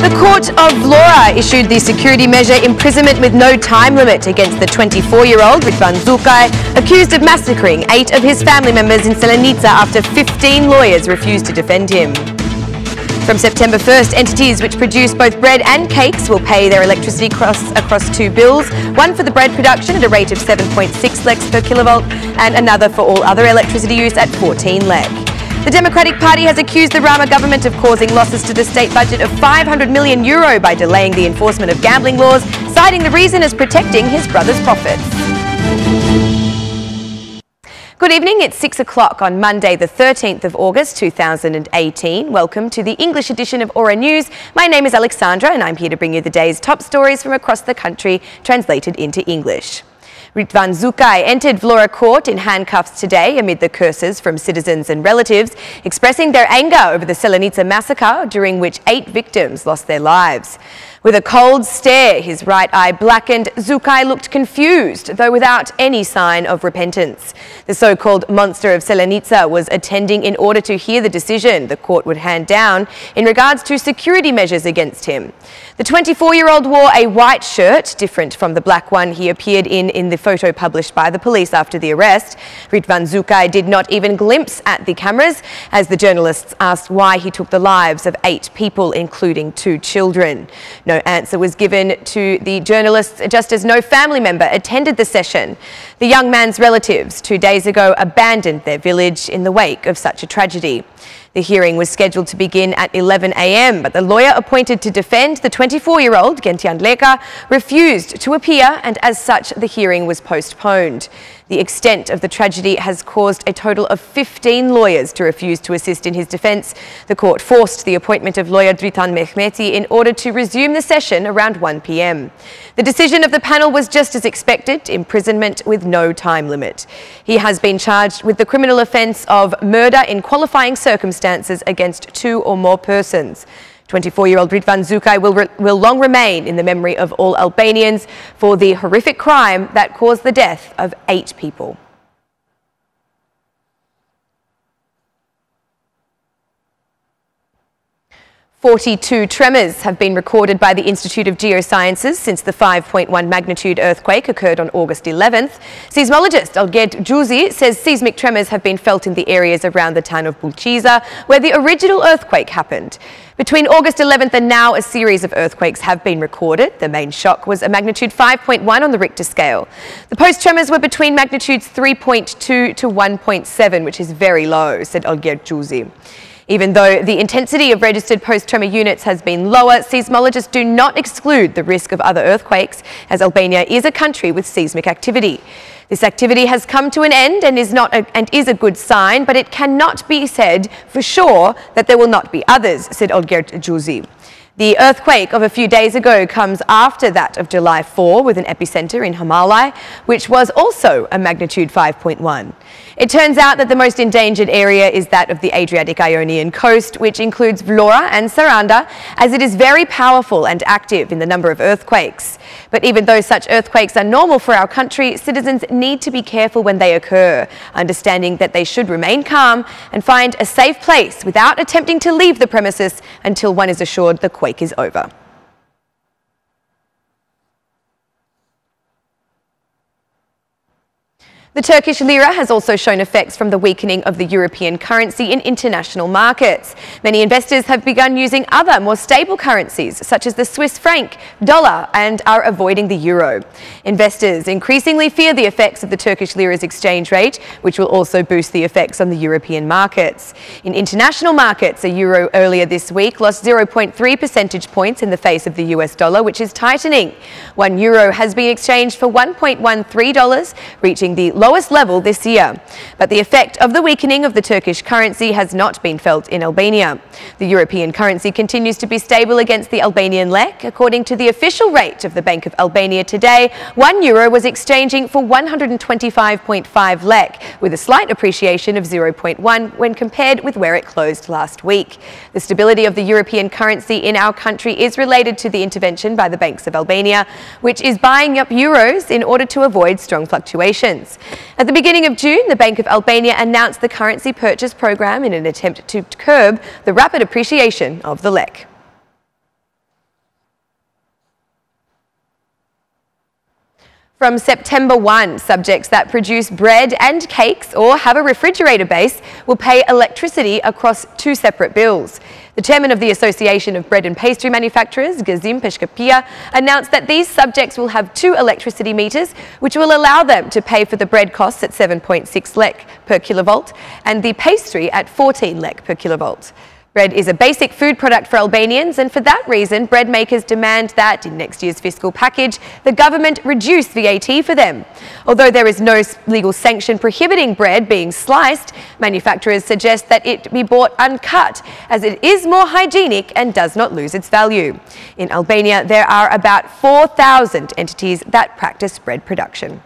The Court of Law issued the security measure imprisonment with no time limit against the 24-year-old Ridvan Zukai, accused of massacring 8 of his family members in Selanica after 15 lawyers refused to defend him. From September 1st, entities which produce both bread and cakes will pay their electricity across 2 bills, one for the bread production at a rate of 7.6 leks per kilovolt and another for all other electricity use at 14 lek. The Democratic Party has accused the Rama government of causing losses to the state budget of €500 million by delaying the enforcement of gambling laws, citing the reason as protecting his brother's profits. Good evening, it's 6 o'clock on Monday the 13th of August 2018. Welcome to the English edition of Aura News. My name is Alexandra and I'm here to bring you the day's top stories from across the country translated into English. Ridvan Zukai entered Vlora Court in handcuffs today amid the curses from citizens and relatives, expressing their anger over the Selanica massacre, during which 8 victims lost their lives. With a cold stare, his right eye blackened, Zukai looked confused, though without any sign of repentance. The so-called monster of Selanica was attending in order to hear the decision the court would hand down in regards to security measures against him. The 24-year-old wore a white shirt, different from the black one he appeared in the photo published by the police after the arrest. Ridvan Zukai did not even glimpse at the cameras as the journalists asked why he took the lives of 8 people, including 2 children. No answer was given to the journalists, just as no family member attended the session. The young man's relatives 2 days ago abandoned their village in the wake of such a tragedy. The hearing was scheduled to begin at 11 a.m, but the lawyer appointed to defend the 24-year-old, Gentian Leka, refused to appear, and as such the hearing was postponed. The extent of the tragedy has caused a total of 15 lawyers to refuse to assist in his defence. The court forced the appointment of lawyer Dritan Mehmeti in order to resume the session around 1 p.m. The decision of the panel was just as expected, imprisonment with no time limit. He has been charged with the criminal offence of murder in qualifying circumstances against 2 or more persons. 24-year-old Ridvan Zukai will long remain in the memory of all Albanians for the horrific crime that caused the death of 8 people. "42 tremors have been recorded by the Institute of Geosciences since the 5.1 magnitude earthquake occurred on August 11th. Seismologist Olgerd Juzi says seismic tremors have been felt in the areas around the town of Bulqiza, where the original earthquake happened. Between August 11th and now, a series of earthquakes have been recorded. The main shock was a magnitude 5.1 on the Richter scale. The post-tremors were between magnitudes 3.2 to 1.7, which is very low, said Olgerd Juzi. Even though the intensity of registered post-tremor units has been lower, seismologists do not exclude the risk of other earthquakes, as Albania is a country with seismic activity. This activity has come to an end and is a good sign, but it cannot be said for sure that there will not be others, said Olgerd Juzi. The earthquake of a few days ago comes after that of July 4, with an epicenter in Hamalai, which was also a magnitude 5.1. It turns out that the most endangered area is that of the Adriatic-Ionian coast, which includes Vlora and Saranda, as it is very powerful and active in the number of earthquakes. But even though such earthquakes are normal for our country, citizens need to be careful when they occur, understanding that they should remain calm and find a safe place without attempting to leave the premises until one is assured the quake is over. The Turkish lira has also shown effects from the weakening of the European currency in international markets. Many investors have begun using other, more stable currencies, such as the Swiss franc, dollar, and are avoiding the euro. Investors increasingly fear the effects of the Turkish lira's exchange rate, which will also boost the effects on the European markets. In international markets, a euro earlier this week lost 0.3 percentage points in the face of the US dollar, which is tightening. €1 has been exchanged for $1.13, reaching the lowest level this year. But the effect of the weakening of the Turkish currency has not been felt in Albania. The European currency continues to be stable against the Albanian lek. According to the official rate of the Bank of Albania today, €1 was exchanging for 125.5 lek, with a slight appreciation of 0.1 when compared with where it closed last week. The stability of the European currency in our country is related to the intervention by the banks of Albania, which is buying up euros in order to avoid strong fluctuations. At the beginning of June, the Bank of Albania announced the currency purchase program in an attempt to curb the rapid appreciation of the lek. From September 1, subjects that produce bread and cakes or have a refrigerator base will pay electricity across two separate bills. The chairman of the Association of Bread and Pastry Manufacturers, Gazim Peshkapia, announced that these subjects will have two electricity meters, which will allow them to pay for the bread costs at 7.6 lek per kilovolt and the pastry at 14 lek per kilovolt. Bread is a basic food product for Albanians, and for that reason, bread makers demand that in next year's fiscal package, the government reduce VAT for them. Although there is no legal sanction prohibiting bread being sliced, manufacturers suggest that it be bought uncut, as it is more hygienic and does not lose its value. In Albania, there are about 4,000 entities that practice bread production.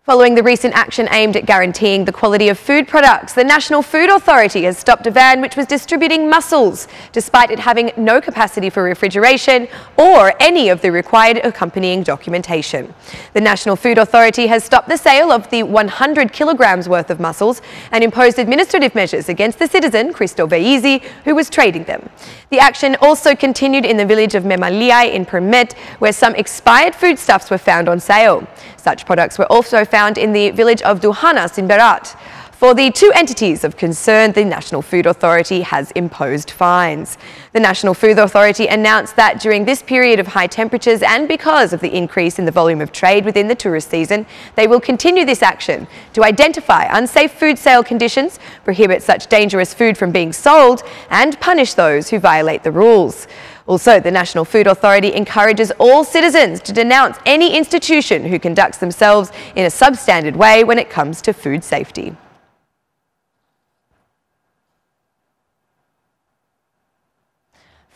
Following the recent action aimed at guaranteeing the quality of food products, the National Food Authority has stopped a van which was distributing mussels, despite it having no capacity for refrigeration or any of the required accompanying documentation. The National Food Authority has stopped the sale of the 100 kilograms worth of mussels and imposed administrative measures against the citizen, Christo Veizi, who was trading them. The action also continued in the village of Memaliai in Permet, where some expired foodstuffs were found on sale. Such products were also found in the village of Duhanas in Berat. For the two entities of concern, the National Food Authority has imposed fines. The National Food Authority announced that during this period of high temperatures and because of the increase in the volume of trade within the tourist season, they will continue this action to identify unsafe food sale conditions, prohibit such dangerous food from being sold, and punish those who violate the rules. Also, the National Food Authority encourages all citizens to denounce any institution who conducts themselves in a substandard way when it comes to food safety.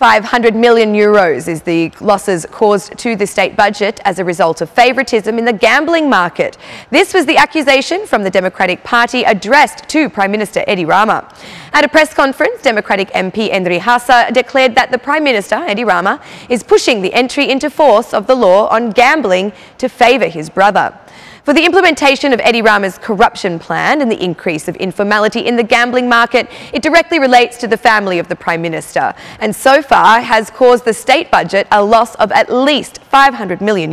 €500 million is the losses caused to the state budget as a result of favouritism in the gambling market. This was the accusation from the Democratic Party addressed to Prime Minister Edi Rama. At a press conference, Democratic MP Endri Hasa declared that the Prime Minister, Edi Rama, is pushing the entry into force of the law on gambling to favour his brother. For the implementation of Edi Rama's corruption plan and the increase of informality in the gambling market, it directly relates to the family of the Prime Minister, and so far has caused the state budget a loss of at least €500 million.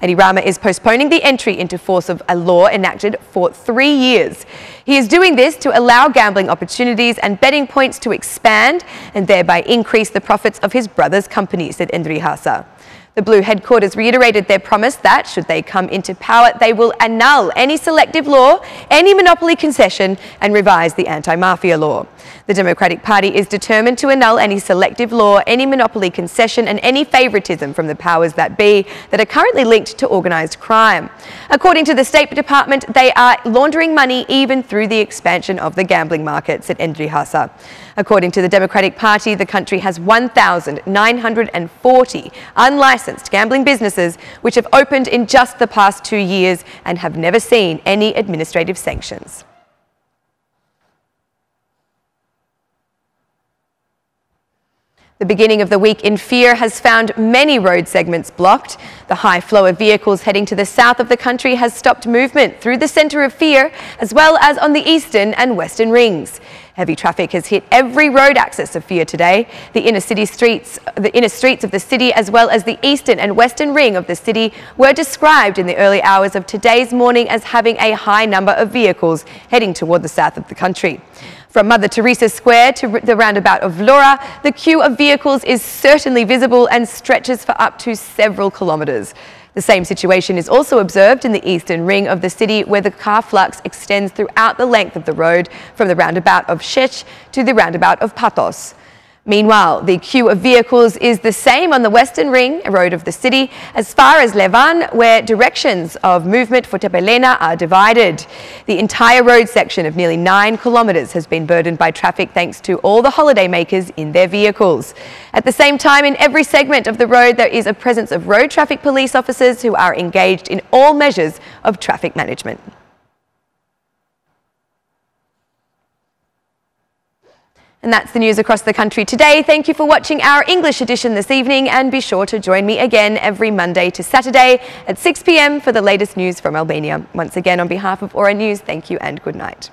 Edi Rama is postponing the entry into force of a law enacted for 3 years. He is doing this to allow gambling opportunities and betting points to expand and thereby increase the profits of his brother's company, said Endri Hasa. The Blue headquarters reiterated their promise that, should they come into power, they will annul any selective law, any monopoly concession, and revise the anti-mafia law. The Democratic Party is determined to annul any selective law, any monopoly concession, and any favouritism from the powers that be that are currently linked to organised crime. According to the State Department, they are laundering money even through the expansion of the gambling market, said Endri Hasa. According to the Democratic Party, the country has 1,940 unlicensed gambling businesses which have opened in just the past 2 years and have never seen any administrative sanctions. The beginning of the week in fear has found many road segments blocked. The high flow of vehicles heading to the south of the country has stopped movement through the centre of fear, as well as on the eastern and western rings. Heavy traffic has hit every road access of Fear today. The inner streets of the city, as well as the eastern and western ring of the city, were described in the early hours of today's morning as having a high number of vehicles heading toward the south of the country. From Mother Teresa Square to the roundabout of Vlora, the queue of vehicles is certainly visible and stretches for up to several kilometres. The same situation is also observed in the eastern ring of the city, where the car flux extends throughout the length of the road from the roundabout of Shech to the roundabout of Patos. Meanwhile, the queue of vehicles is the same on the western ring road of the city as far as Levan, where directions of movement for Tepelena are divided. The entire road section of nearly 9 kilometres has been burdened by traffic thanks to all the holiday makers in their vehicles. At the same time, in every segment of the road, there is a presence of road traffic police officers who are engaged in all measures of traffic management. And that's the news across the country today. Thank you for watching our English edition this evening, and be sure to join me again every Monday to Saturday at 6 p.m. for the latest news from Albania. Once again, on behalf of Aura News, thank you and good night.